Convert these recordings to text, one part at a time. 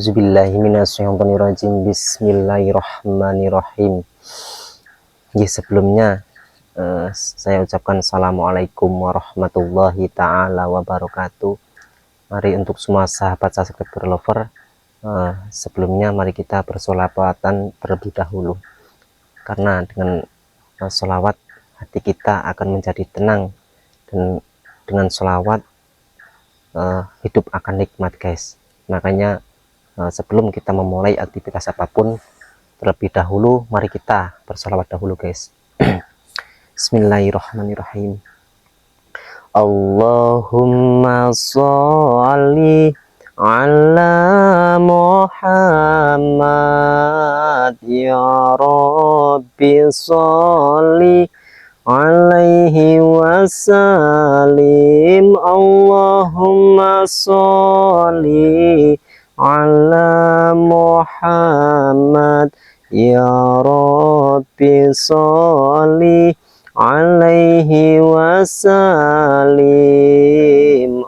A'udzubillahiminasyaitonirrajim. Bismillahirrahmanirrahim. Sebelumnya saya ucapkan assalamualaikum warahmatullahi ta'ala wabarakatuh. Mari untuk semua sahabat subscriber lover, sebelumnya mari kita bersolawatan terlebih dahulu, karena dengan solawat hati kita akan menjadi tenang, dan dengan solawat hidup akan nikmat guys. Makanya sebelum kita memulai aktivitas apapun, terlebih dahulu mari kita bersolawat dahulu guys. Bismillahirrahmanirrahim. Allahumma sholli ala Muhammad ya Rabbi sholli alaihi wasallim. Allahumma sholli ala Muhammad ya Rabbi sholli alaihi wasallim.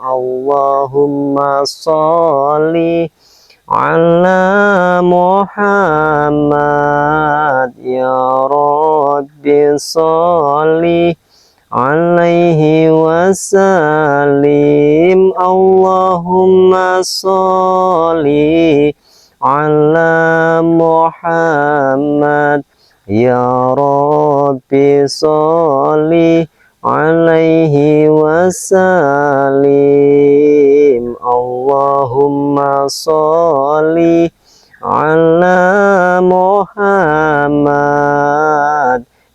Allahumma sholli ala Muhammad ya Rabbi sholli alaihi wasallim. Allahumma sholli ala Muhammad ya Rabbi sholli alaihi wasallim. Allahumma sholli ala Muhammad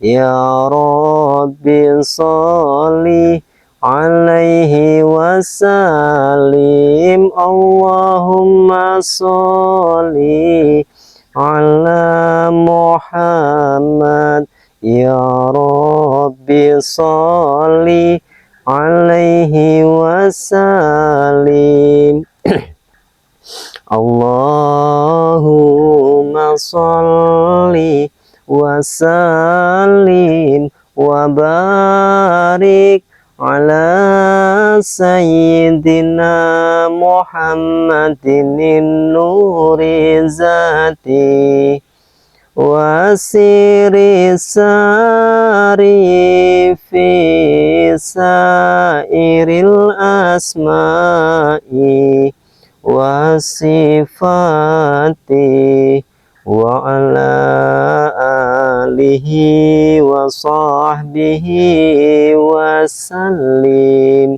ya Rabbi sholli alaihi wasallim. Allahumma sholli ala Muhammad ya Rabbi sholli alaihi wasallim. Allahumma sholli wa sallim wa barik ala sayyidina Muhammadin nuri zati wa siri sari fi sairil asma'i wa sifati wa ala alihi wa sahbihi wa sallim.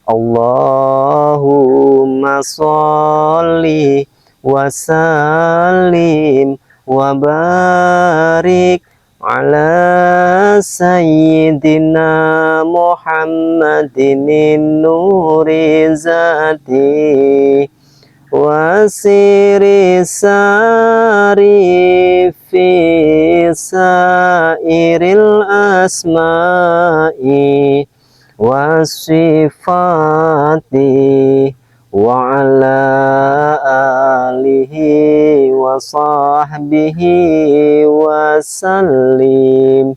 Allahumma sholli wa sallim wa barik ala sayyidina Muhammadin nuri zati wa siri sari fi sairil asma'i wa sifati wa ala alihi wa sahbihi wa sallim.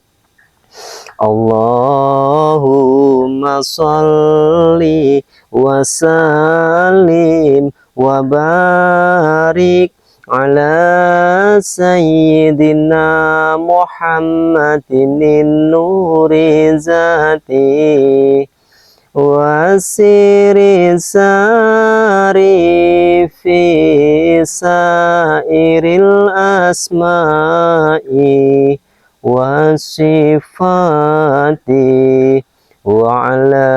Allahumma sholli wa sallim wa barik ala sayyidina Muhammadin nuri zati wa siri sari fi sairil asma'i wa sifati wa ala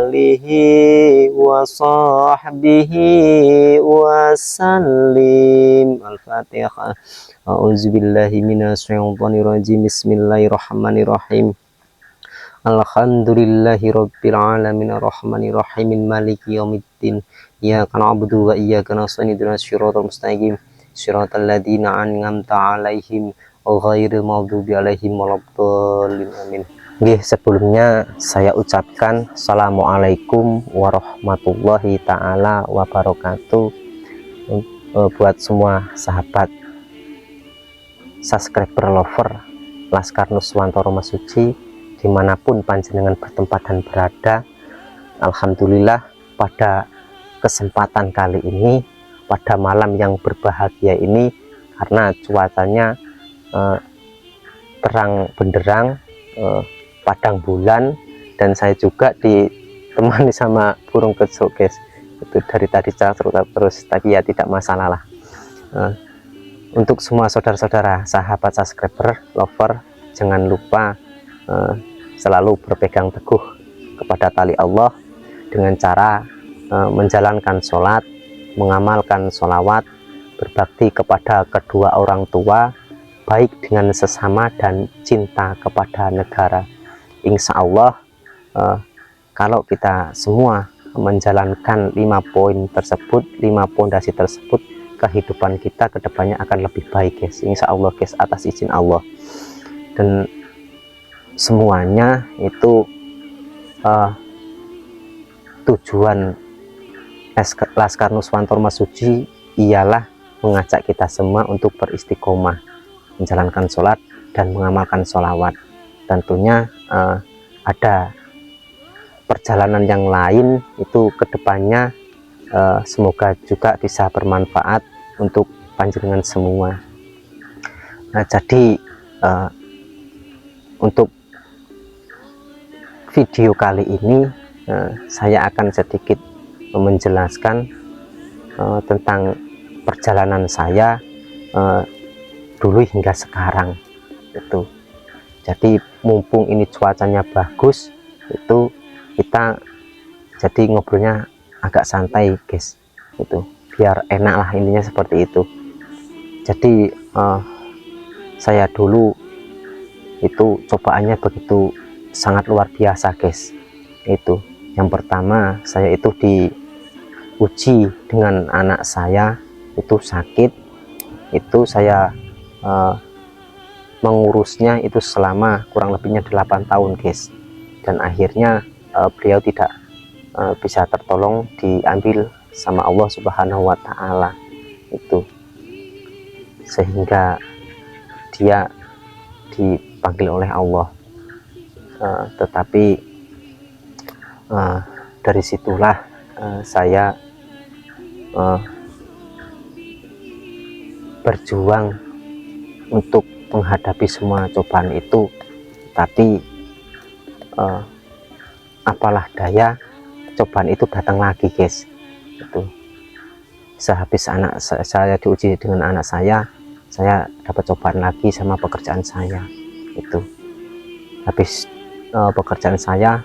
alihi wa sahbihi wa sallim. Al-Fatihah. A'udzubillahi minasyaitonirrajim. Bismillahirrahmanirrahim. Alhamdulillahi rabbil alamin arrahmanirrahim maliki yaumiddin. Iyyaka na'budu wa iyyaka nasta'in ihdinas siratal mustaqim siratal ladzina an'amta 'alaihim ghairil maghdubi 'alaihim waladdallin. Amin. Sebelumnya saya ucapkan assalamualaikum warahmatullahi ta'ala wabarakatuh buat semua sahabat subscriber lover Laskar Nuswantoro Masuci dimanapun panjenengan bertempat dan berada. Alhamdulillah pada kesempatan kali ini pada malam yang berbahagia ini, karena cuacanya terang benderang, padang bulan, dan saya juga ditemani sama burung kecok guys. Itu dari tadi terus, tapi ya tidak masalah lah. Untuk semua saudara-saudara, sahabat, subscriber, lover, jangan lupa selalu berpegang teguh kepada tali Allah dengan cara menjalankan sholat, mengamalkan sholawat, berbakti kepada kedua orang tua, baik dengan sesama, dan cinta kepada negara. Insya Allah kalau kita semua menjalankan 5 poin tersebut, 5 pondasi tersebut, kehidupan kita kedepannya akan lebih baik guys, insya Allah guys, atas izin Allah. Dan semuanya itu tujuan Laskar Nuswantara Ormasuji ialah mengajak kita semua untuk beristiqomah, menjalankan sholat dan mengamalkan sholawat. Tentunya ada perjalanan yang lain itu kedepannya, semoga juga bisa bermanfaat untuk panjenengan semua. Jadi untuk video kali ini saya akan sedikit menjelaskan tentang perjalanan saya dulu hingga sekarang itu. Jadi mumpung ini cuacanya bagus, itu kita jadi ngobrolnya agak santai guys, itu biar enak lah, intinya seperti itu. Jadi saya dulu itu cobaannya begitu sangat luar biasa guys. Itu yang pertama, saya itu diuji dengan anak saya itu sakit. Itu saya mengurusnya itu selama kurang lebihnya 8 tahun guys, dan akhirnya beliau tidak bisa tertolong, diambil sama Allah Subhanahu wa Ta'ala itu, sehingga dia dipanggil oleh Allah. Tetapi dari situlah saya berjuang untuk menghadapi semua cobaan itu. Tapi apalah daya, cobaan itu datang lagi guys. Itu sehabis anak saya diuji dengan anak saya dapat cobaan lagi sama pekerjaan saya. Itu habis pekerjaan saya,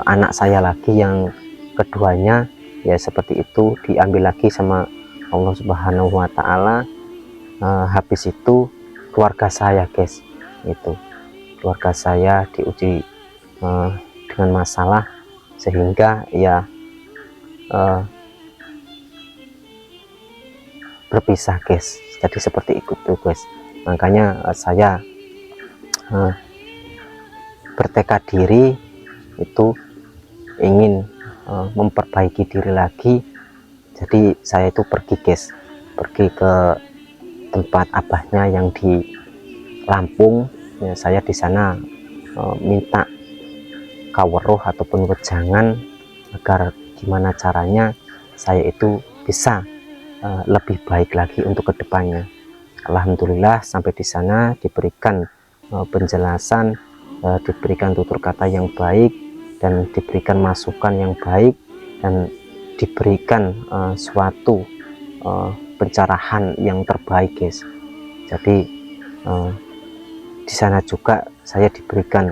anak saya lagi yang keduanya ya seperti itu, diambil lagi sama Allah Subhanahu wa Ta'ala. Habis itu keluarga saya guys, itu keluarga saya diuji dengan masalah, sehingga ya berpisah guys. Jadi seperti itu tuh guys. Makanya saya bertekad diri itu ingin memperbaiki diri lagi. Jadi saya itu pergi guys, pergi ke tempat abahnya yang di Lampung ya. Saya di sana minta kaweruh ataupun wejangan agar gimana caranya saya itu bisa lebih baik lagi untuk kedepannya. Alhamdulillah sampai di sana diberikan penjelasan, diberikan tutur kata yang baik, dan diberikan masukan yang baik, dan diberikan suatu pencerahan yang terbaik guys. Jadi di sana juga saya diberikan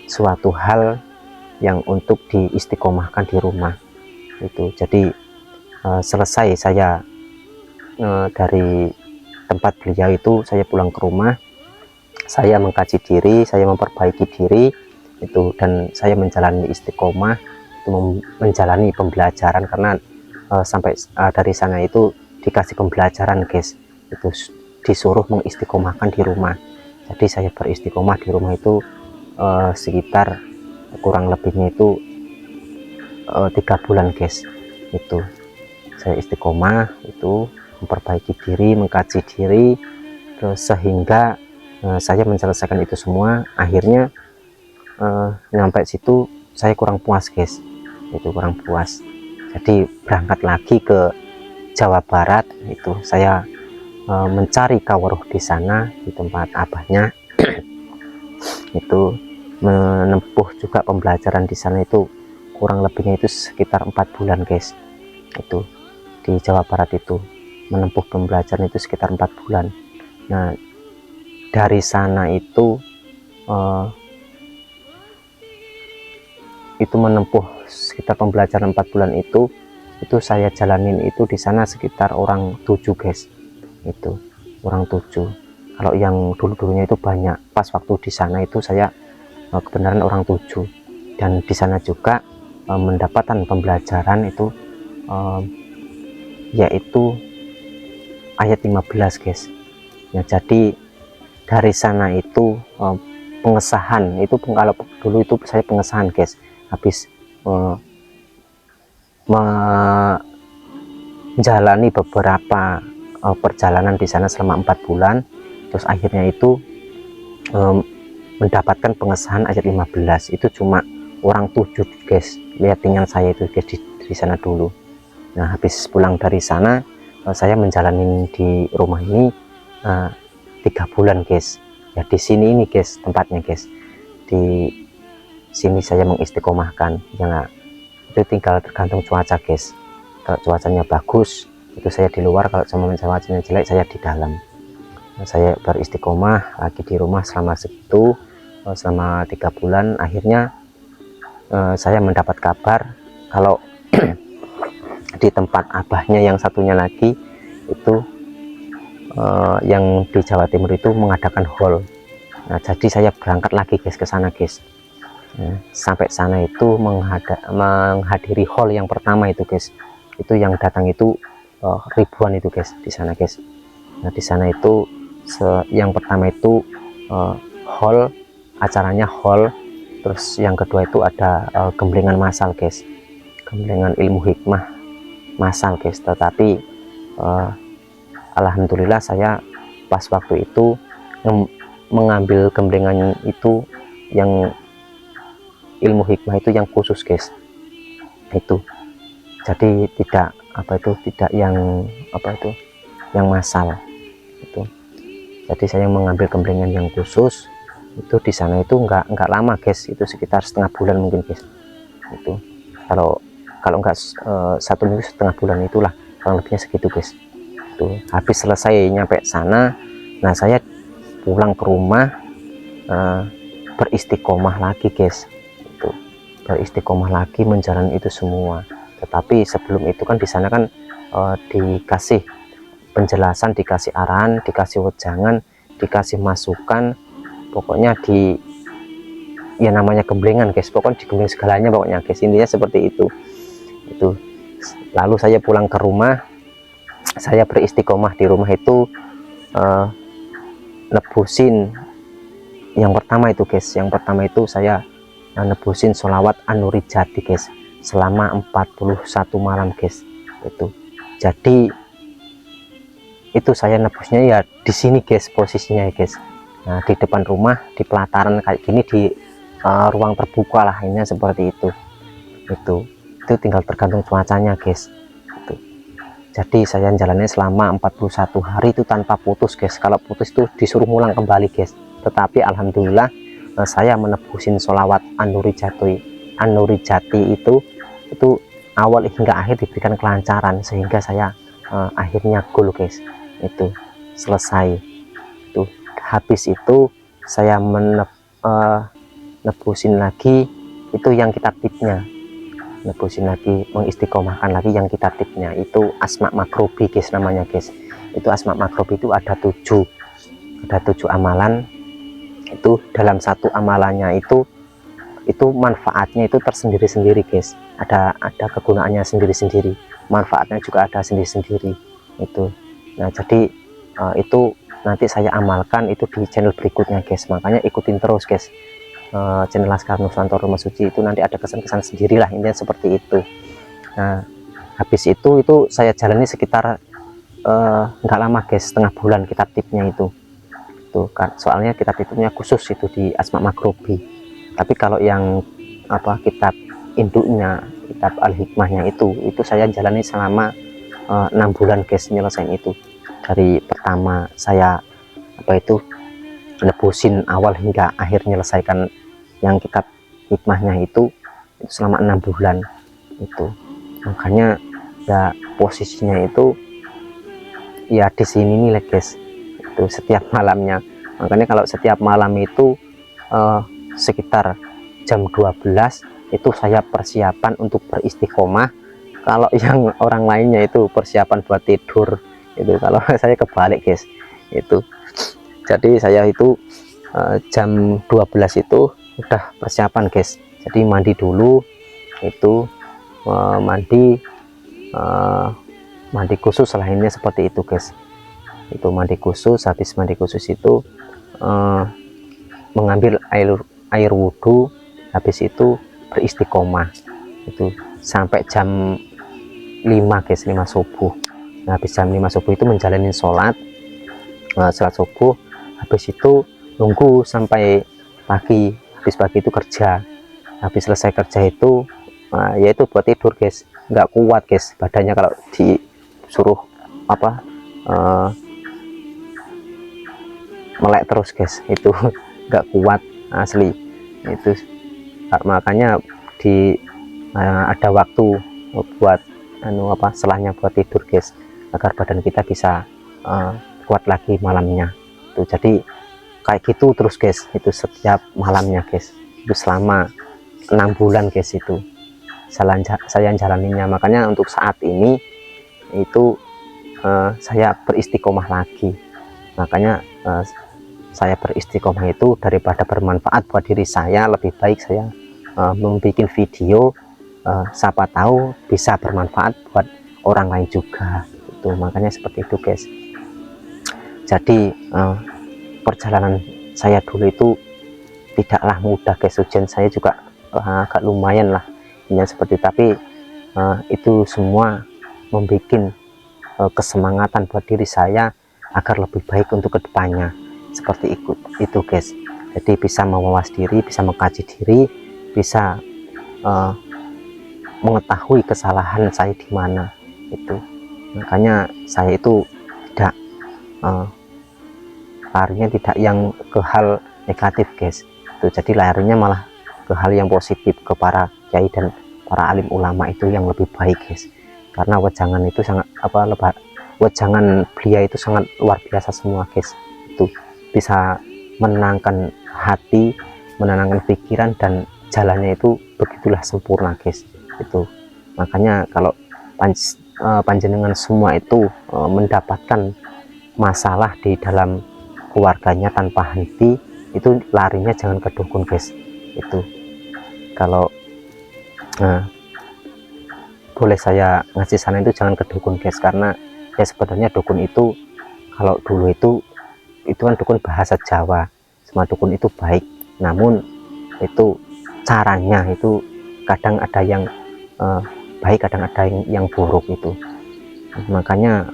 suatu hal yang untuk diistiqomahkan di rumah itu. Jadi selesai saya dari tempat beliau itu, saya pulang ke rumah, saya mengkaji diri, saya memperbaiki diri itu, dan saya menjalani istiqomah itu, menjalani pembelajaran. Karena sampai dari sana itu dikasih pembelajaran guys, itu disuruh mengistiqomahkan di rumah. Jadi saya beristiqomah di rumah itu sekitar kurang lebihnya itu 3 bulan guys. Itu saya istiqomah, itu memperbaiki diri, mengkaji diri, terus sehingga saya menyelesaikan itu semua. Akhirnya nyampe situ saya kurang puas guys, itu kurang puas. Jadi berangkat lagi ke Jawa Barat. Itu saya mencari kawaruh di sana, di tempat abahnya. Itu menempuh juga pembelajaran di sana, itu kurang lebihnya itu sekitar 4 bulan guys. Itu di Jawa Barat itu menempuh pembelajaran itu sekitar 4 bulan. Nah, dari sana itu menempuh sekitar pembelajaran 4 bulan itu saya jalanin itu di sana sekitar orang 7 guys. Itu orang 7. Kalau yang dulu-dulunya itu banyak. Pas waktu di sana itu saya kebenaran orang 7, dan di sana juga mendapatkan pembelajaran itu yaitu ayat 15 guys. Nah, jadi dari sana itu pengesahan itu, kalau dulu itu saya pengesahan guys, habis menjalani beberapa perjalanan di sana selama 4 bulan, terus akhirnya itu mendapatkan pengesahan ayat 15. Itu cuma orang 7 guys, lihat dengan saya itu guys di sana dulu. Nah, habis pulang dari sana saya menjalani di rumah ini 3 bulan guys. Ya di sini ini guys tempatnya guys, di sini saya mengistiqomahkan. Ya, itu tinggal tergantung cuaca guys. Kalau cuacanya bagus itu saya di luar, kalau cuacanya jelek saya di dalam. Nah, saya beristiqomah lagi di rumah selama segitu, selama 3 bulan. Akhirnya saya mendapat kabar kalau di tempat abahnya yang satunya lagi itu yang di Jawa Timur itu mengadakan haul. Nah, jadi saya berangkat lagi guys ke sana guys. Nah, sampai sana itu menghadiri haul yang pertama itu guys. Itu yang datang itu ribuan itu guys di sana guys. Nah, di sana itu yang pertama itu haul, acaranya haul. Terus yang kedua itu ada gemblengan massal guys, gemblengan ilmu hikmah massal guys. Tetapi alhamdulillah saya pas waktu itu mengambil gemblengan itu yang ilmu hikmah itu yang khusus guys. Itu jadi tidak yang massal itu. Jadi saya mengambil gemblengan yang khusus itu di sana itu enggak lama guys, itu sekitar setengah bulan mungkin guys. Itu kalau enggak 1 minggu, setengah bulan itulah kurang lebihnya segitu guys. Itu habis selesai nyampe sana, nah saya pulang ke rumah beristiqomah lagi guys. Itu beristiqomah lagi menjalani itu semua. Tetapi sebelum itu kan di sana kan dikasih penjelasan, dikasih arahan, dikasih wejangan, dikasih masukan, pokoknya ya namanya gemblengan guys, pokoknya digembleng segalanya pokoknya guys, intinya seperti itu. Lalu saya pulang ke rumah, saya beristiqomah di rumah itu nebusin yang pertama itu guys. Yang pertama itu saya nebusin sholawat An-Nuri Jati guys selama 41 malam guys. Itu jadi itu saya nebusnya ya di sini guys posisinya ya guys. Nah, di depan rumah, di pelataran kayak gini, di ruang terbuka lah, ini seperti itu. Itu tinggal tergantung cuacanya guys. Itu jadi saya jalannya selama 41 hari itu tanpa putus guys. Kalau putus itu disuruh ngulang kembali guys. Tetapi alhamdulillah saya menebusin sholawat An-Nuri Jati itu awal hingga akhir diberikan kelancaran, sehingga saya akhirnya goal guys. Itu selesai. Itu habis itu saya nebusin lagi itu yang kitab-kitabnya, nebusin lagi, mengistiqomahkan lagi yang kitab-kitabnya itu Asma Makrobi guys namanya guys. Itu Asma Makrobi itu ada 7 amalan. Itu dalam satu amalannya itu manfaatnya itu tersendiri-sendiri guys, ada kegunaannya sendiri-sendiri, manfaatnya juga ada sendiri-sendiri. Itu nah jadi itu nanti saya amalkan itu di channel berikutnya guys, makanya ikutin terus guys channel Laskar Nusantara Rumah Suci. Itu nanti ada kesan-kesan sendirilah, intinya seperti itu. Nah, habis itu saya jalani sekitar nggak lama guys, setengah bulan kitab tipnya itu kan, soalnya kitab tipnya khusus itu di Asma Makrobi. Tapi kalau yang kitab induknya, kitab Al-Hikmahnya itu saya jalani selama 6 bulan guys nyelesain itu. Dari pertama saya nebusin awal hingga akhir menyelesaikan yang kitab hikmahnya itu selama 6 bulan itu. Makanya ya posisinya itu ya di sini nih guys, itu setiap malamnya. Makanya kalau setiap malam itu sekitar jam 12 itu saya persiapan untuk beristiqomah. Kalau yang orang lainnya itu persiapan buat tidur itu, kalau saya kebalik guys itu. Jadi saya itu jam 12 itu udah persiapan guys. Jadi mandi dulu itu, mandi khusus lainnya seperti itu guys. Itu mandi khusus, habis mandi khusus itu mengambil air wudhu, habis itu beristiqomah itu sampai jam 5 guys, 5 subuh. Nah, habis jam 5 subuh itu menjalani sholat subuh, habis itu nunggu sampai pagi. Habis pagi itu kerja, habis selesai kerja itu yaitu buat tidur guys. Nggak kuat guys badannya kalau disuruh melek terus guys, itu nggak kuat asli itu. Makanya ada waktu buat setelahnya buat tidur guys, agar badan kita bisa kuat lagi malamnya itu. Jadi kayak gitu terus guys, itu setiap malamnya guys, itu selama 6 bulan guys itu saya jalaninya. Makanya untuk saat ini itu saya beristiqomah lagi. Makanya saya beristiqomah itu daripada bermanfaat buat diri saya, lebih baik saya membuat video, siapa tahu bisa bermanfaat buat orang lain juga itu. Makanya seperti itu guys. Jadi perjalanan saya dulu itu tidaklah mudah guys. Ujian saya juga agak lumayan lah ya seperti, tapi itu semua membuat kesemangatan buat diri saya agar lebih baik untuk kedepannya seperti itu guys. Jadi bisa mawas diri, bisa mengkaji diri, bisa mengetahui kesalahan saya di mana itu. Makanya saya itu tidak larinya tidak yang ke hal negatif guys itu. Jadi larinya malah ke hal yang positif, ke para kiai dan para alim ulama itu yang lebih baik guys. Karena wejangan itu sangat wejangan beliau itu sangat luar biasa semua guys. Itu bisa menenangkan hati, menenangkan pikiran, dan jalannya itu begitulah sempurna guys itu. Makanya kalau panjenengan semua itu mendapatkan masalah di dalam keluarganya tanpa henti, itu larinya jangan ke dukun guys itu. Kalau boleh saya ngasih saran itu jangan ke dukun guys, karena ya sebenarnya dukun itu kalau dulu itu kan dukun bahasa Jawa, semua dukun itu baik, namun itu caranya itu kadang ada yang baik, kadang ada yang buruk itu. Makanya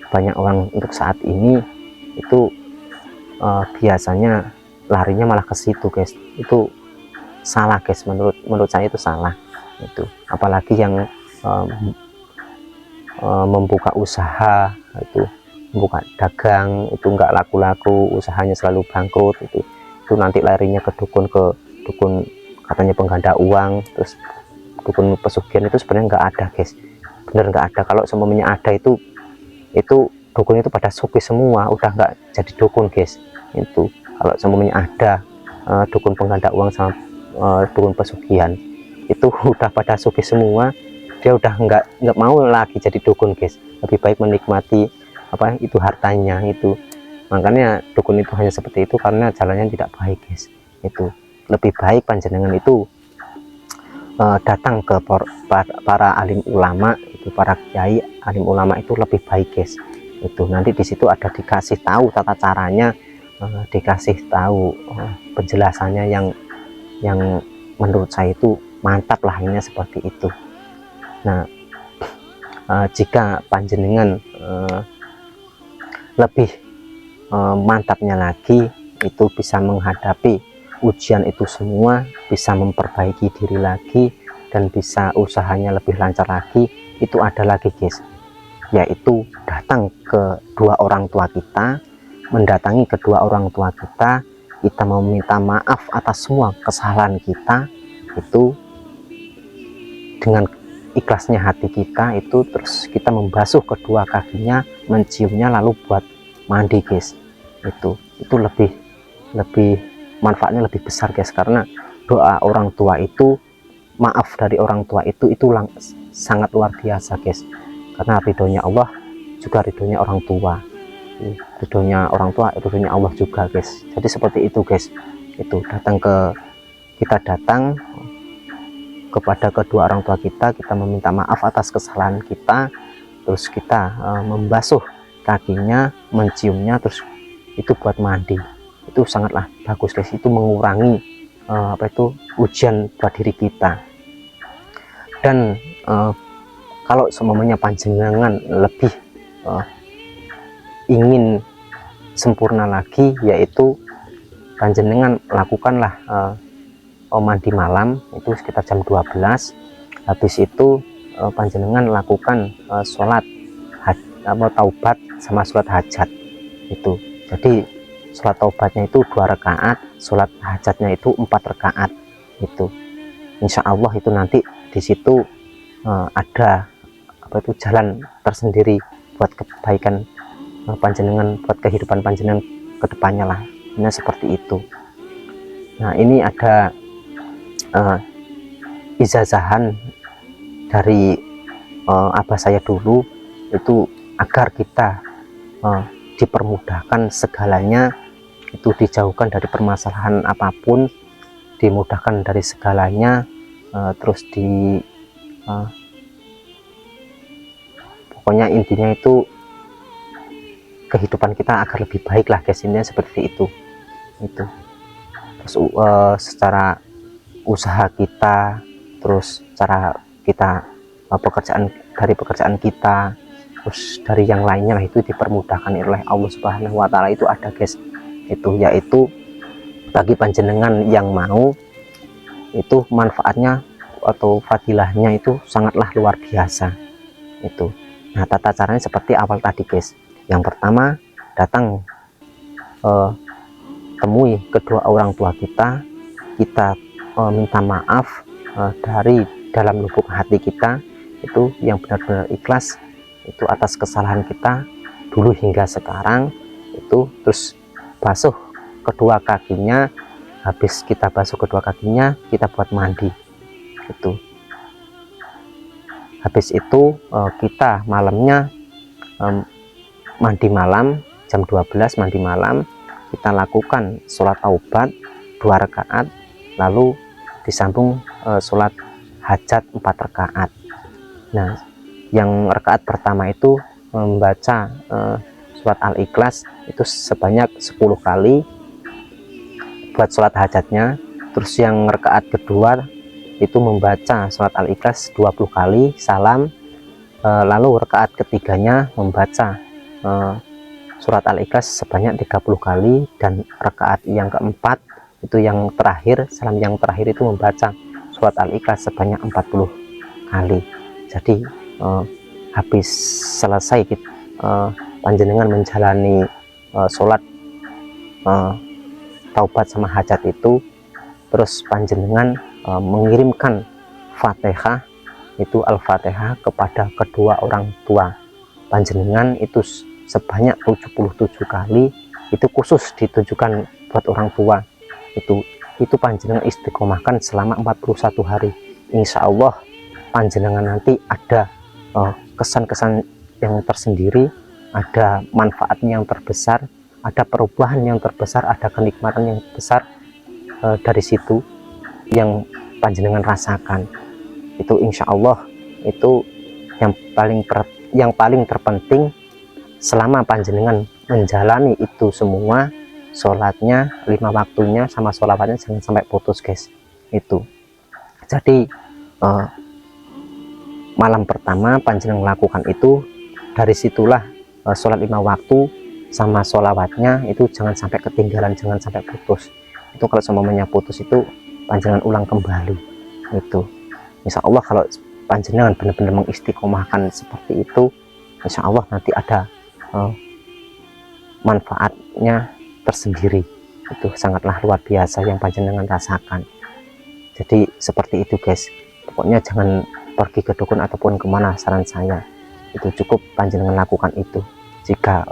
banyak orang untuk saat ini itu biasanya larinya malah ke situ guys. Itu salah guys, menurut saya itu salah itu. Apalagi yang membuka usaha itu, membuka dagang itu nggak laku-laku, usahanya selalu bangkrut itu nanti larinya ke dukun katanya pengganda uang, terus dukun pesugihan. Itu sebenarnya nggak ada guys, bener nggak ada. Kalau semuanya ada itu dukun itu pada sugih semua, udah nggak jadi dukun guys itu. Kalau semuanya ada dukun pengganda uang sama dukun pesugihan itu udah pada sugih semua, dia udah nggak mau lagi jadi dukun guys, lebih baik menikmati itu hartanya itu. Makanya dukun itu hanya seperti itu karena jalannya tidak baik guys itu. Lebih baik panjenengan itu datang ke para alim ulama itu, para kiai alim ulama itu lebih baik guys itu. Nanti di situ ada dikasih tahu tata caranya, dikasih tahu penjelasannya yang menurut saya itu mantap lah, ini seperti itu. Nah, jika panjenengan lebih mantapnya lagi itu bisa menghadapi ujian itu semua, bisa memperbaiki diri lagi, dan bisa usahanya lebih lancar lagi, itu ada lagi guys, yaitu datang ke kedua orang tua kita, mendatangi kedua orang tua kita, kita meminta maaf atas semua kesalahan kita, itu dengan ikhlasnya hati kita itu, terus kita membasuh kedua kakinya, menciumnya, lalu buat mandi guys. Itu lebih manfaatnya lebih besar guys, karena doa orang tua itu, maaf dari orang tua itu sangat luar biasa guys, karena ridhonya Allah juga ridhonya orang tua, ridhonya orang tua ridhonya Allah juga guys. Jadi seperti itu guys, itu kita datang kepada kedua orang tua kita, kita meminta maaf atas kesalahan kita, terus kita membasuh kakinya, menciumnya, terus itu buat mandi. Itu sangatlah bagus guys, itu mengurangi ujian buat diri kita. Dan kalau semuanya panjenengan lebih ingin sempurna lagi, yaitu panjenengan lakukanlah mandi malam itu sekitar jam 12. Habis itu panjenengan lakukan sholat taubat sama sholat hajat itu. Jadi sholat taubatnya itu 2 rakaat, sholat hajatnya itu 4 rakaat itu. Insya Allah itu nanti di situ ada jalan tersendiri buat kebaikan panjenengan, buat kehidupan panjenengan kedepannya lah. Ini seperti itu. Nah, ini ada ijazahan dari abah saya dulu, itu agar kita dipermudahkan segalanya, itu dijauhkan dari permasalahan apapun, dimudahkan dari segalanya, terus pokoknya intinya itu kehidupan kita agar lebih baik lah guys, ini seperti itu. Terus secara usaha kita, terus cara kita pekerjaan kita, terus dari yang lainnya lah, itu dipermudahkan oleh Allah Subhanahu wa Ta'ala. Itu ada guys, yaitu bagi panjenengan yang mau, itu manfaatnya atau fadilahnya itu sangatlah luar biasa itu. Nah, tata caranya seperti awal tadi guys. Yang pertama, datang temui kedua orang tua kita, kita minta maaf dari dalam lubuk hati kita, itu yang benar-benar ikhlas itu atas kesalahan kita dulu hingga sekarang itu. Terus basuh kedua kakinya, habis kita basuh kedua kakinya, kita buat mandi itu. Habis itu kita malamnya mandi malam jam 12, mandi malam, kita lakukan sholat taubat 2 rakaat, lalu disambung sholat hajat 4 rakaat. Nah, yang rakaat pertama itu membaca surat Al-Ikhlas itu sebanyak 10 kali buat sholat hajatnya. Terus yang rakaat kedua itu membaca surat Al-Ikhlas 20 kali salam, lalu rakaat ketiganya membaca surat Al-Ikhlas sebanyak 30 kali, dan rakaat yang keempat itu yang terakhir, salam yang terakhir itu membaca surat Al-Ikhlas sebanyak 40 kali. Jadi habis selesai panjenengan menjalani sholat taubat sama hajat itu, terus panjenengan mengirimkan Fatihah, itu Al-Fatihah kepada kedua orang tua panjenengan itu sebanyak 77 kali. Itu khusus ditujukan buat orang tua. Itu panjenengan istiqomahkan selama 41 hari. Insya Allah panjenengan nanti ada kesan-kesan yang tersendiri, ada manfaatnya yang terbesar, ada perubahan yang terbesar, ada kenikmatan yang besar dari situ yang panjenengan rasakan. Itu insya Allah itu yang paling terpenting. Selama panjenengan menjalani itu semua, sholatnya 5 waktunya sama sholawatnya jangan sampai putus guys. Itu jadi malam pertama panjenengan lakukan itu, dari situlah sholat 5 waktu sama sholawatnya itu jangan sampai ketinggalan, jangan sampai putus. Itu kalau semuanya putus itu panjenengan ulang kembali. Itu insya Allah kalau panjenengan benar-benar mengistiqomahkan seperti itu, insya Allah nanti ada manfaatnya tersendiri. Itu sangatlah luar biasa yang panjenengan rasakan. Jadi seperti itu guys, pokoknya jangan pergi ke dukun ataupun kemana. Saran saya itu cukup panjenengan lakukan itu. Jika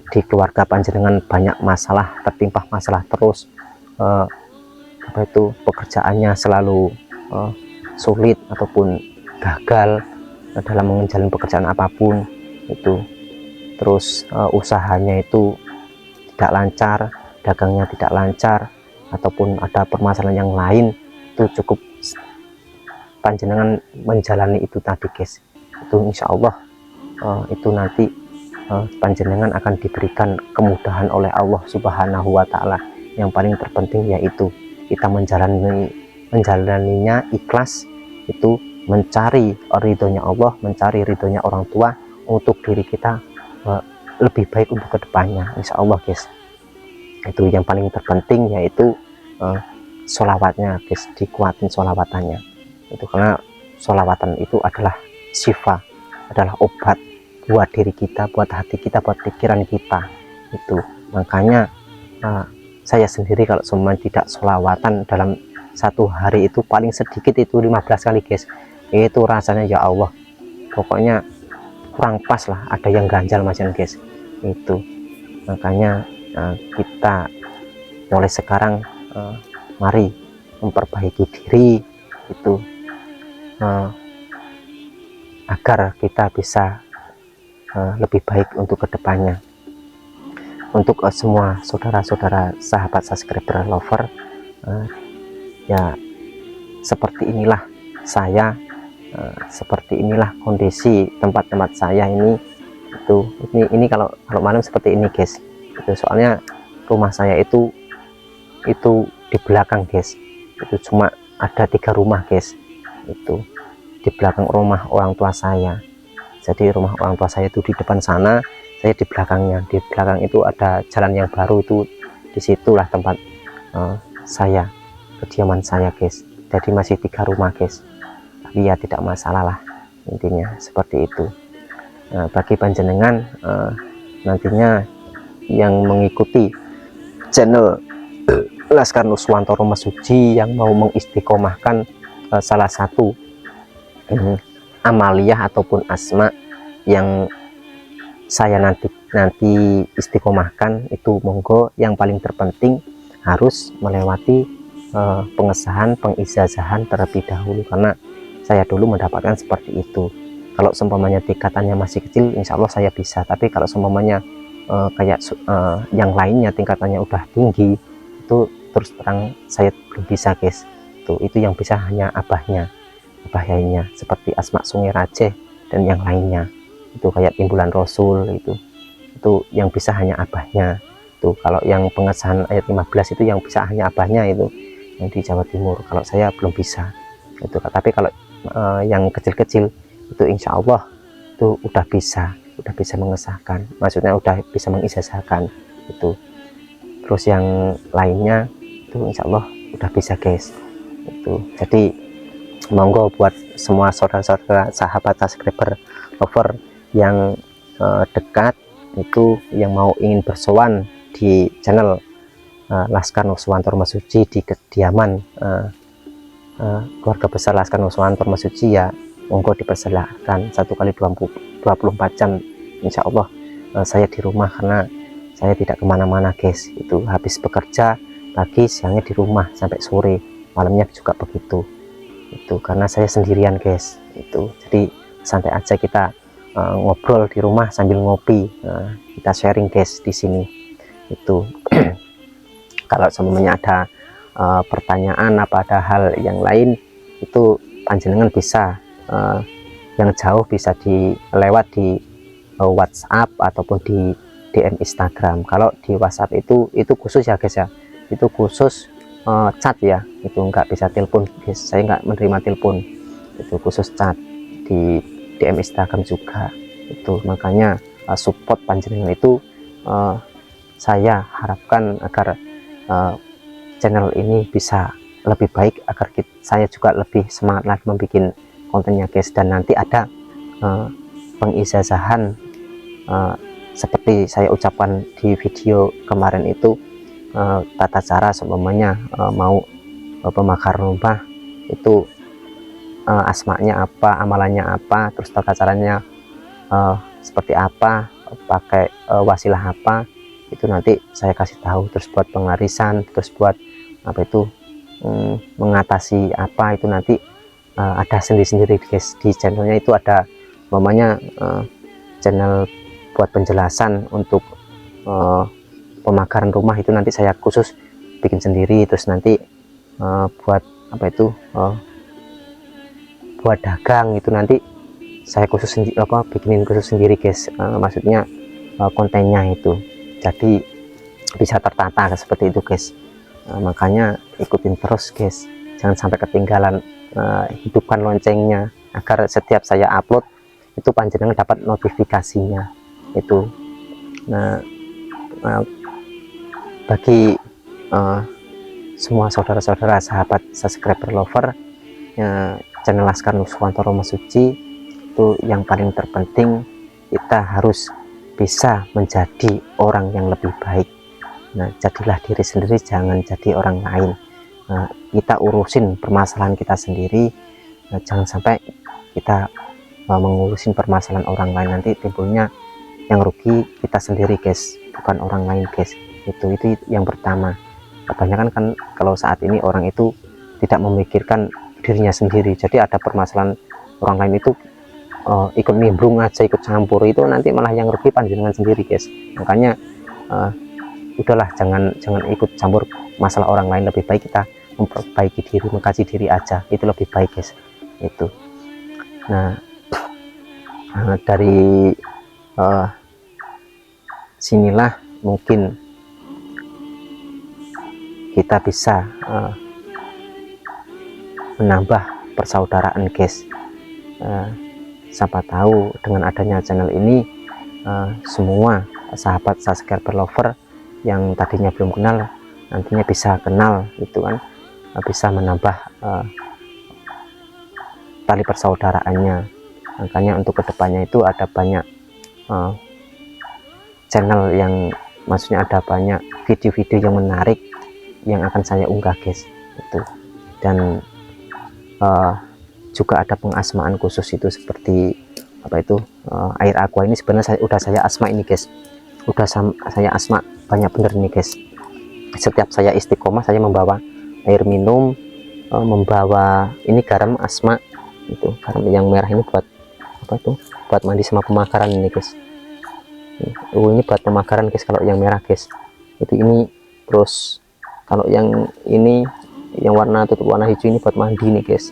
di keluarga panjenengan banyak masalah, tertimpa masalah terus, apa itu, pekerjaannya selalu sulit ataupun gagal dalam menjalani pekerjaan apapun itu, terus usahanya itu tidak lancar, dagangnya tidak lancar, ataupun ada permasalahan yang lain, itu cukup panjenengan menjalani itu tadi guys. Itu insya Allah itu nanti panjenengan akan diberikan kemudahan oleh Allah Subhanahu wa Ta'ala. Yang paling terpenting yaitu kita menjalaninya ikhlas, itu mencari ridhonya Allah, mencari ridhonya orang tua untuk diri kita lebih baik untuk kedepannya, insya Allah guys. Itu yang paling terpenting, yaitu sholawatnya guys, dikuatin sholawatannya itu, karena sholawatan itu adalah syifa, adalah obat buat diri kita, buat hati kita, buat pikiran kita itu. Makanya saya sendiri kalau semua tidak sholawatan dalam satu hari itu paling sedikit itu 15 kali guys, itu rasanya ya Allah, pokoknya kurang pas lah, ada yang ganjal macam guys itu. Makanya kita mulai sekarang mari memperbaiki diri itu, agar kita bisa lebih baik untuk kedepannya. Untuk semua saudara-saudara sahabat subscriber lover, ya seperti inilah saya, seperti inilah kondisi tempat-tempat saya ini. Ini kalau malam seperti ini guys itu, soalnya rumah saya itu di belakang guys, itu cuma ada 3 rumah guys, itu di belakang rumah orang tua saya. Jadi rumah orang tua saya itu di depan sana, saya di belakangnya. Di belakang itu ada jalan yang baru, itu disitulah tempat saya, kediaman saya guys. Jadi masih 3 rumah guys, tapi ya tidak masalah lah, intinya seperti itu. Bagi panjenengan nantinya yang mengikuti channel Laskar Nuswantoro Mesuji, yang mau mengistiqomahkan salah satu amaliyah ataupun asma yang saya nanti istiqomahkan, itu monggo. Yang paling terpenting harus melewati pengesahan, pengijazahan terlebih dahulu, karena saya dulu mendapatkan seperti itu. Kalau seumpamanya tingkatannya masih kecil, insya Allah saya bisa, tapi kalau seumpamanya kayak yang lainnya tingkatannya udah tinggi, itu terus terang saya belum bisa guys. Itu yang bisa hanya abahnya, seperti Asma Sungai Raceh dan yang lainnya, itu kayak Timbulan Rasul, itu yang bisa hanya abahnya. Kalau yang pengesahan ayat 15 itu yang bisa hanya abahnya, itu yang di Jawa Timur. Kalau saya belum bisa itu. Tapi kalau yang kecil-kecil itu insya Allah itu udah bisa mengesahkan, maksudnya udah bisa mengijazahkan itu. Terus yang lainnya itu insya Allah udah bisa guys itu. Jadi monggo buat semua saudara-saudara sahabat subscriber lover yang dekat itu, yang mau ingin bersowan di channel Laskar Nuswantoro Mesuji di kediaman keluarga besar Laskar Nuswantoro Mesuji, ya monggo dipersilahkan 1x24 jam insya Allah saya di rumah, karena saya tidak kemana-mana guys. Itu habis bekerja pagi, siangnya di rumah sampai sore, malamnya juga begitu. Itu karena saya sendirian guys itu. Jadi santai aja kita ngobrol di rumah sambil ngopi, kita sharing guys di sini itu. Kalau semuanya ada pertanyaan, apa ada hal yang lain, itu panjenengan bisa yang jauh bisa lewat di WhatsApp ataupun di DM Instagram. Kalau di WhatsApp itu khusus ya guys ya, itu khusus chat ya, itu nggak bisa telepon guys, saya nggak menerima telepon, itu khusus chat. Di DM Instagram juga itu. Makanya support panjenengan itu saya harapkan agar channel ini bisa lebih baik, agar saya juga lebih semangat lagi membuat kontennya guys. Dan nanti ada pengijazahan seperti saya ucapkan di video kemarin itu, tata cara seumpamanya mau pemakaran rumah itu asmanya apa, amalannya apa, terus tata caranya seperti apa, pakai wasilah apa, itu nanti saya kasih tahu. Terus buat pengarisan, terus buat apa itu mengatasi apa, itu nanti ada sendiri-sendiri guys. Di channelnya itu ada namanya channel buat penjelasan untuk pemakaran rumah, itu nanti saya khusus bikin sendiri. Terus nanti buat apa itu buat dagang itu nanti saya khusus bikinin khusus sendiri guys. Maksudnya kontennya itu jadi bisa tertata seperti itu guys. Makanya ikutin terus guys, jangan sampai ketinggalan. Hidupkan loncengnya agar setiap saya upload itu panjenengan dapat notifikasinya itu. Nah, bagi semua saudara-saudara sahabat subscriber lover channel Laskar Nuswantoro Mesuci, itu yang paling terpenting kita harus bisa menjadi orang yang lebih baik. Nah, jadilah diri sendiri, jangan jadi orang lain. Kita urusin permasalahan kita sendiri, jangan sampai kita mengurusin permasalahan orang lain, nanti timbulnya yang rugi kita sendiri guys, bukan orang lain guys. Itu yang pertama. Kebanyakan kan kalau saat ini orang itu tidak memikirkan dirinya sendiri, jadi ada permasalahan orang lain itu ikut nimbrung aja, ikut campur, itu nanti malah yang rugi panjenengan sendiri guys. Makanya udahlah, jangan ikut campur masalah orang lain, lebih baik kita memperbaiki diri, mengkaji diri aja, itu lebih baik guys. Itu nah, dari sinilah mungkin kita bisa menambah persaudaraan guys. Siapa tahu dengan adanya channel ini semua sahabat subscriber lover yang tadinya belum kenal nantinya bisa kenal, gitu kan, bisa menambah tali persaudaraannya. Makanya untuk kedepannya itu ada banyak channel yang maksudnya ada banyak video-video yang menarik yang akan saya unggah guys itu. Dan juga ada pengasmaan khusus itu, seperti apa itu air aqua ini sebenarnya saya asma ini guys, saya asma banyak bener ini guys. Setiap saya istiqomah saya membawa air minum, membawa ini garam asma, itu garam yang merah ini buat apa itu, buat mandi sama pemakaran ini guys. Ini buat pemakaran guys kalau yang merah guys itu ini. Terus kalau yang ini yang warna tutup warna hijau ini buat mandi nih guys,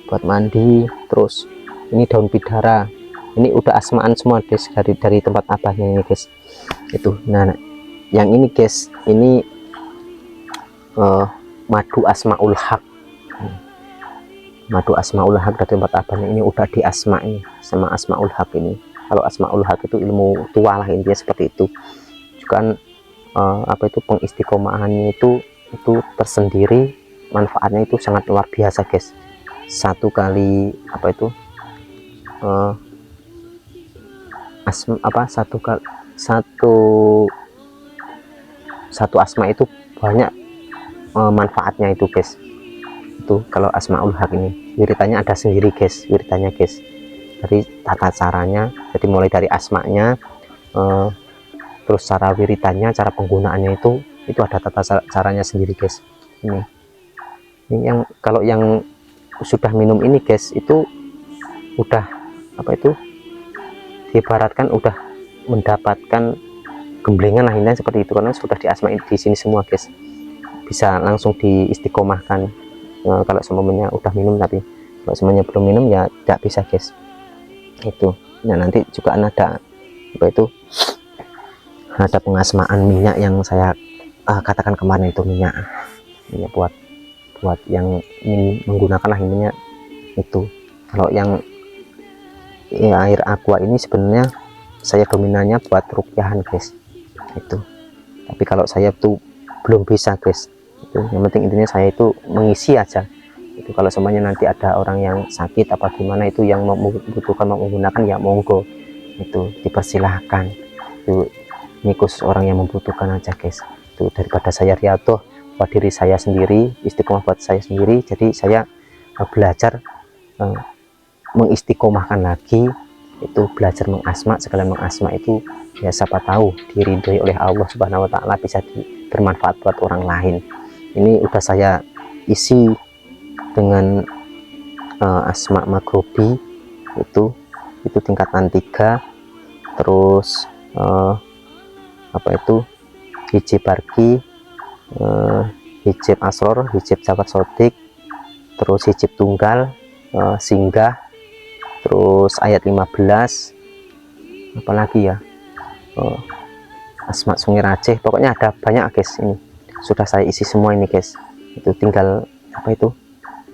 buat mandi. Terus ini daun bidara, ini udah asmaan semua guys dari tempat abahnya ini guys itu. Nah, yang ini guys ini madu asmaul haq, madu asmaul haq dari tempat abahnya ini udah di asma ini sama asmaul haq ini. Kalau asmaul haq itu ilmu tua lah intinya seperti itu juga kan. Apa itu pengistiqomahannya itu tersendiri, manfaatnya itu sangat luar biasa guys. Satu kali apa itu satu asma itu banyak manfaatnya itu guys. Itu kalau asmaul haq ini wiritannya ada sendiri guys, wiritannya guys, dari tata caranya. Jadi mulai dari asmanya, terus cara wiritannya, cara penggunaannya itu ada tata caranya sendiri guys. Ini yang kalau yang sudah minum ini guys itu udah apa itu diibaratkan udah mendapatkan gemblengan lah intinya seperti itu, karena sudah diasmain di sini semua guys, bisa langsung diistiqomahkan. Kalau semuanya udah minum, tapi kalau semuanya belum minum ya tidak bisa guys itu. Nah, nanti juga ada apa itu, ada pengasmaan minyak yang saya katakan kemarin itu, minyak buat yang ingin menggunakan lah intinya itu. Kalau yang air aqua ini sebenarnya saya dominannya buat rukyahan guys itu, tapi kalau saya tuh belum bisa guys itu. Yang penting intinya saya itu mengisi aja, Itu kalau semuanya nanti ada orang yang sakit apa gimana itu yang membutuhkan menggunakan ya monggo, itu dipersilahkan. Itu ini khusus orang yang membutuhkan aja guys. Itu daripada saya riadoh buat diri saya sendiri, istiqomah buat saya sendiri, jadi saya belajar mengistiqomahkan lagi, itu belajar mengasma. Segala mengasma itu ya siapa tahu diridhoi oleh Allah Subhanahu wa taala, bisa bermanfaat buat orang lain. Ini udah saya isi dengan asma makrubi, itu tingkatan 3. Terus apa itu hijab barki, hijab asror, hijab Jafar Sodik, terus hijab tunggal, singgah, terus ayat 15, apalagi ya, asma sungai Raceh, pokoknya ada banyak guys. Ini sudah saya isi semua ini guys. Itu tinggal apa itu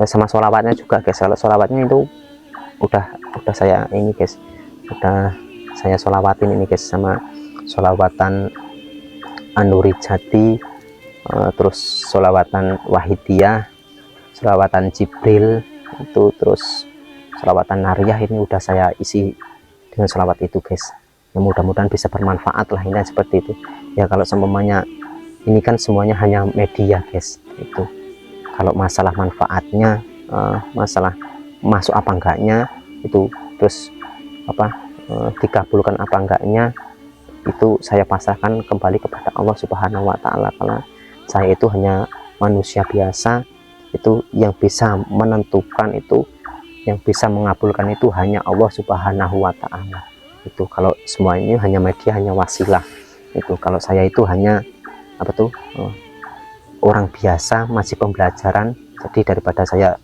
sama sholawatnya juga guys. Kalau sholawatnya itu udah saya ini guys, udah saya sholawatin ini guys, sama sholawatan Anuri Jati, terus sholawatan Wahidiyah, sholawatan Jibril itu, terus sholawatan Nariyah. Ini udah saya isi dengan sholawat itu guys. Ya, mudah-mudahan bisa bermanfaat lah, ini seperti itu ya. Kalau seumpamanya ini kan semuanya hanya media guys. Itu kalau masalah manfaatnya, masalah masuk apa enggaknya itu, terus apa dikabulkan apa enggaknya, itu saya pasrahkan kembali kepada Allah Subhanahu wa taala. Karena saya itu hanya manusia biasa, itu yang bisa menentukan itu, yang bisa mengabulkan itu hanya Allah Subhanahu wa taala. Itu kalau semua ini hanya media, hanya wasilah. Itu kalau saya itu hanya apa tuh orang biasa, masih pembelajaran. Jadi daripada saya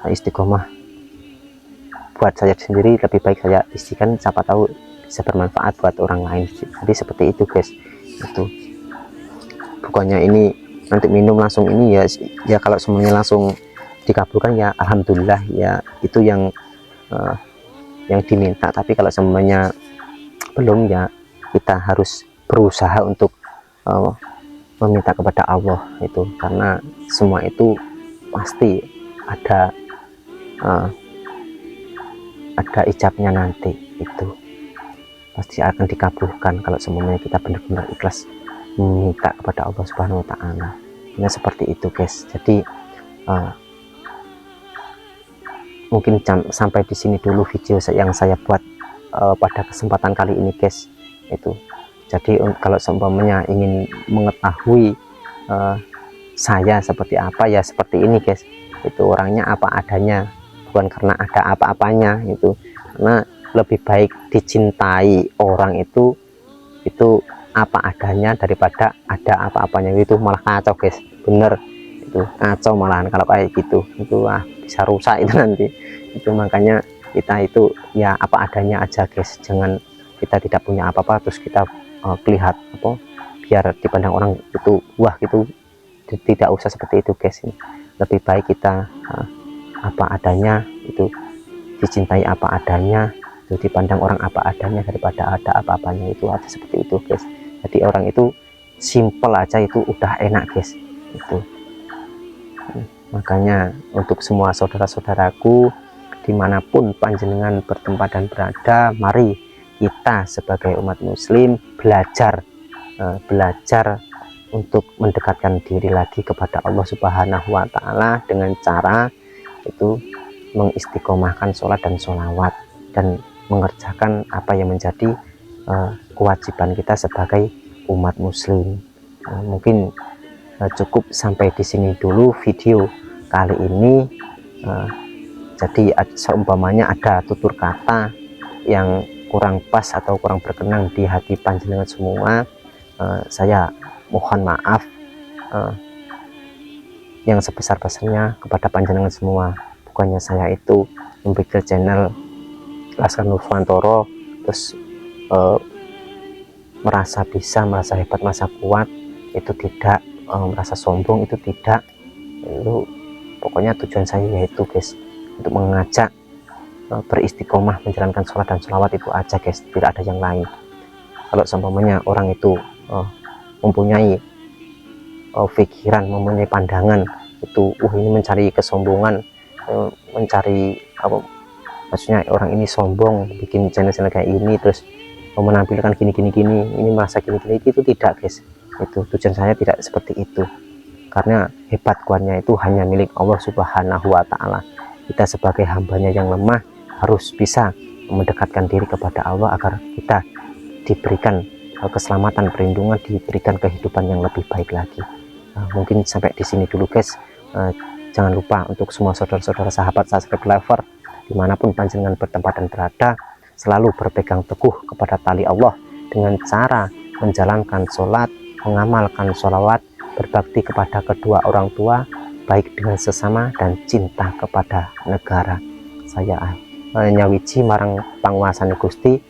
istiqomah buat saya sendiri, lebih baik saya isikan, siapa tahu bisa bermanfaat buat orang lain. Jadi seperti itu guys. Itu bukannya ini nanti minum langsung ini ya kalau semuanya langsung dikabulkan ya alhamdulillah ya, itu yang diminta. Tapi kalau semuanya belum ya kita harus berusaha untuk meminta kepada Allah itu, karena semua itu pasti ada ijabnya nanti, itu pasti akan dikabulkan kalau semuanya kita benar-benar ikhlas meminta kepada Allah Subhanahu wa taala. Nah seperti itu guys. Jadi mungkin sampai di sini dulu video yang saya buat pada kesempatan kali ini guys. Itu jadi kalau seumpamanya ingin mengetahui saya seperti apa ya seperti ini guys. Itu orangnya apa adanya, bukan karena ada apa-apanya. Itu karena lebih baik dicintai orang itu apa adanya daripada ada apa-apanya. Itu malah kacau guys, bener itu kacau malahan kalau kayak gitu. Itu bisa rusak itu nanti. Itu makanya kita itu ya apa adanya aja guys, jangan kita tidak punya apa-apa terus kita kelihatan apa biar dipandang orang itu wah gitu. Tidak usah seperti itu guys. Lebih baik kita apa adanya, itu dicintai apa adanya, itu dipandang orang apa adanya daripada ada apa-apanya. Itu aja seperti itu guys. Jadi orang itu simple aja itu udah enak guys. Itu makanya untuk semua saudara-saudaraku dimanapun panjenengan bertempat dan berada, mari kita sebagai umat muslim belajar untuk mendekatkan diri lagi kepada Allah Subhanahu wa taala dengan cara itu mengistiqomahkan sholat dan sholawat, dan mengerjakan apa yang menjadi kewajiban kita sebagai umat muslim. Mungkin cukup sampai di sini dulu video kali ini. Jadi seumpamanya ada tutur kata yang kurang pas atau kurang berkenan di hati panjenengan semua, saya mohon maaf yang sebesar-besarnya kepada panjenengan semua. Bukannya saya itu membuat channel Laskar Nurfantoro terus merasa bisa, merasa hebat, merasa kuat, itu tidak, merasa sombong itu tidak. Itu pokoknya tujuan saya yaitu guys untuk mengajak beristiqomah menjalankan sholat dan sholawat, itu aja guys, tidak ada yang lain. Kalau seumpamanya orang itu mempunyai pikiran, mempunyai pandangan itu ini mencari kesombongan, mencari apa, maksudnya orang ini sombong bikin channel-channel kayak ini terus mau menampilkan gini ini merasa gini itu tidak guys. Itu tujuan saya tidak seperti itu, karena hebat kuatnya itu hanya milik Allah Subhanahu wa Ta'ala. Kita sebagai hambanya yang lemah harus bisa mendekatkan diri kepada Allah agar kita diberikan keselamatan, perlindungan, diberikan kehidupan yang lebih baik lagi. Mungkin sampai di sini dulu guys. Jangan lupa untuk semua saudara-saudara sahabat subscribe lover dimanapun panjenengan bertempat dan berada, selalu berpegang teguh kepada tali Allah dengan cara menjalankan sholat, mengamalkan sholawat, berbakti kepada kedua orang tua, baik dengan sesama dan cinta kepada negara. Saya nyawiji marang panguasane Gusti,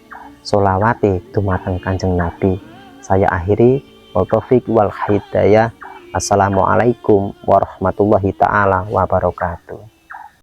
sholawati dumateng Kanjeng Nabi. Saya akhiri, wa taufiq wal hidayah. Assalamualaikum warahmatullahi taala wabarakatuh.